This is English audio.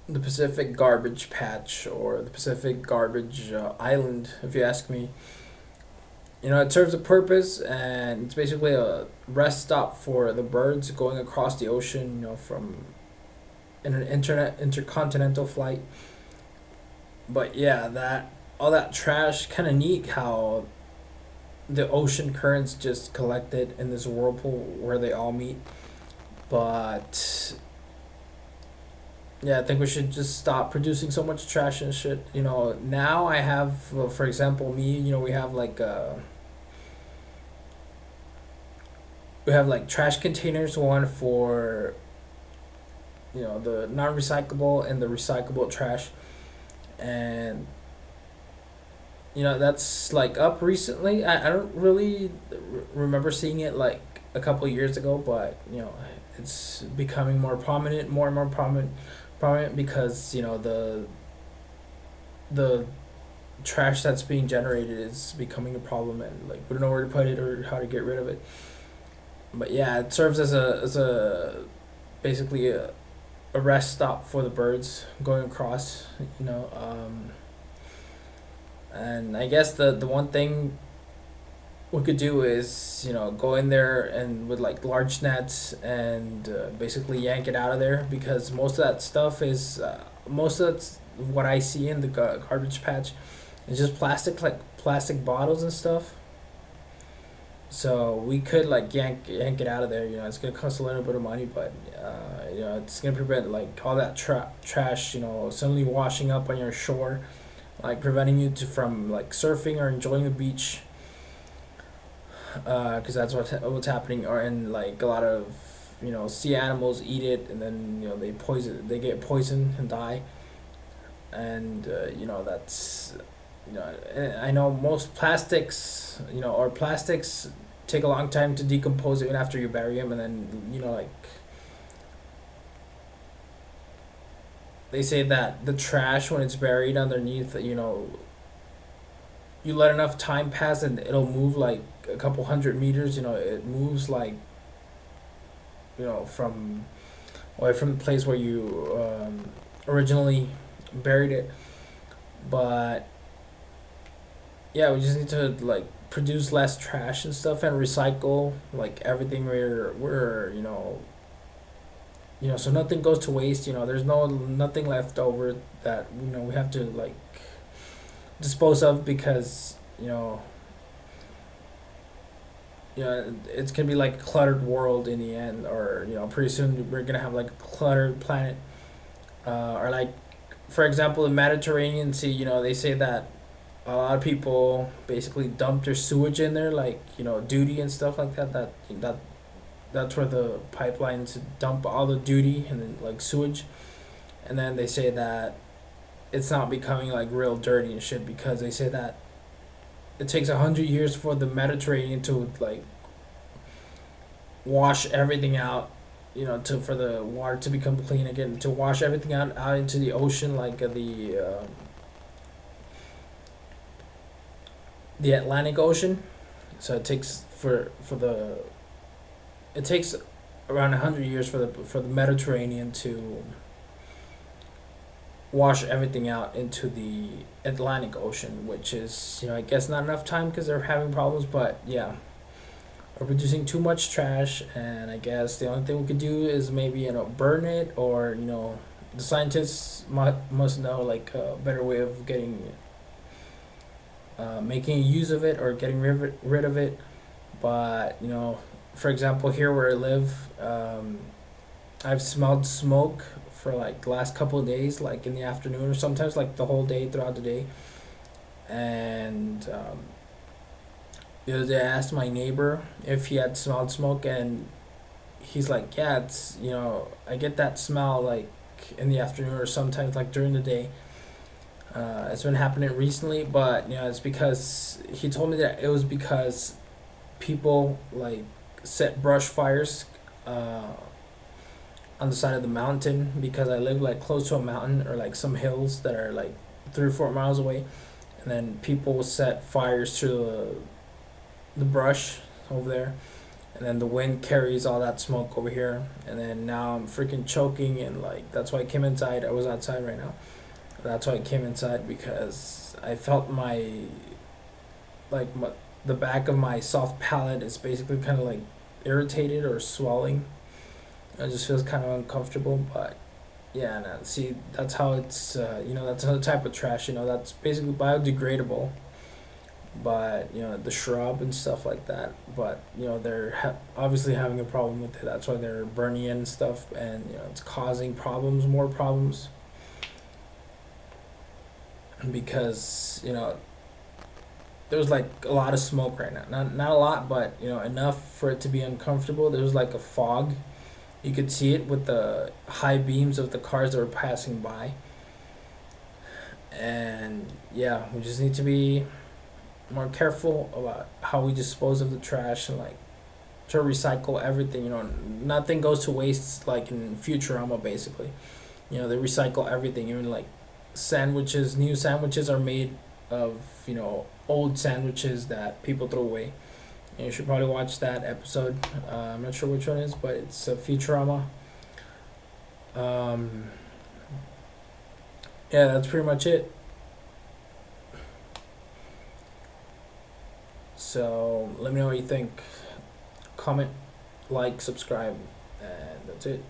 the Pacific Garbage Patch or the Pacific Garbage Island, if you ask me. It serves a purpose, and it's basically a rest stop for the birds going across the ocean. From in an intercontinental flight. But yeah, that all that trash, kind of neat how the ocean currents just collected in this whirlpool where they all meet. But yeah, I think we should just stop producing so much trash and shit. Now I have, for example, me. We have like trash containers, one for the non-recyclable and the recyclable trash, and that's like up recently. I don't really remember seeing it like a couple years ago, but it's becoming more prominent, more and more prominent because the trash that's being generated is becoming a problem, and like we don't know where to put it or how to get rid of it. But yeah, it serves as a basically a rest stop for the birds going across. And I guess the one thing we could do is go in there and with like large nets and basically yank it out of there, because most of that stuff is most of that's what I see in the garbage patch is just plastic, like plastic bottles and stuff. So we could like yank it out of there. It's gonna cost a little bit of money, but it's gonna prevent like all that trash suddenly washing up on your shore, like preventing you from like surfing or enjoying the beach. Because that's what's happening. Or and like a lot of sea animals eat it, and then they get poisoned and die. And that's I know most plastics, or plastics take a long time to decompose even after you bury them, and then like they say that the trash when it's buried underneath, you let enough time pass and it'll move like a couple hundred meters. It moves like from away from the place where you originally buried it. But yeah, we just need to like produce less trash and stuff and recycle like everything. We're so nothing goes to waste. There's nothing left over that we have to like dispose of, because it's gonna be like a cluttered world in the end, or pretty soon we're gonna have like a cluttered planet. Or like, for example, the Mediterranean Sea. They say that a lot of people basically dump their sewage in there, like duty and stuff like that. That's where the pipelines dump all the duty and then like sewage, and then they say that it's not becoming like real dirty and shit, because they say that it takes 100 years for the Mediterranean to like wash everything out, to for the water to become clean again, to wash everything out into the ocean, like the Atlantic Ocean. So it takes around 100 years for the Mediterranean to wash everything out into the Atlantic Ocean, which is I guess not enough time because they're having problems. But yeah, we're producing too much trash, and I guess the only thing we could do is maybe burn it, or the scientists must know like a better way of getting making use of it or getting rid of it. But for example, here where I live, I've smelled smoke for like the last couple of days, like in the afternoon or sometimes like the whole day throughout the day. And the other day I asked my neighbor if he had smelled smoke, and he's like, yeah, it's I get that smell like in the afternoon or sometimes like during the day. It's been happening recently, but it's because he told me that it was because people like set brush fires on the side of the mountain, because I live like close to a mountain or like some hills that are like 3 or 4 miles away, and then people will set fires to the brush over there, and then the wind carries all that smoke over here, and then now I'm freaking choking, and like that's why I came inside. I was outside right now. That's why I came inside, because I felt my the back of my soft palate is basically kind of like irritated or swelling. It just feels kind of uncomfortable, but yeah, no, see, that's how it's, that's another type of trash, that's basically biodegradable, but, the shrub and stuff like that, but, they're obviously having a problem with it. That's why they're burning it and stuff, and, it's causing problems, more problems, because, there's like a lot of smoke right now. Not a lot, but, enough for it to be uncomfortable. There's like a fog. You could see it with the high beams of the cars that were passing by. And yeah, we just need to be more careful about how we dispose of the trash, and like to recycle everything. Nothing goes to waste, like in Futurama, basically. They recycle everything, even like sandwiches. New sandwiches are made of, old sandwiches that people throw away. And you should probably watch that episode. I'm not sure which one it is, but it's a Futurama. Um, yeah, that's pretty much it. So let me know what you think. Comment, like, subscribe, and that's it.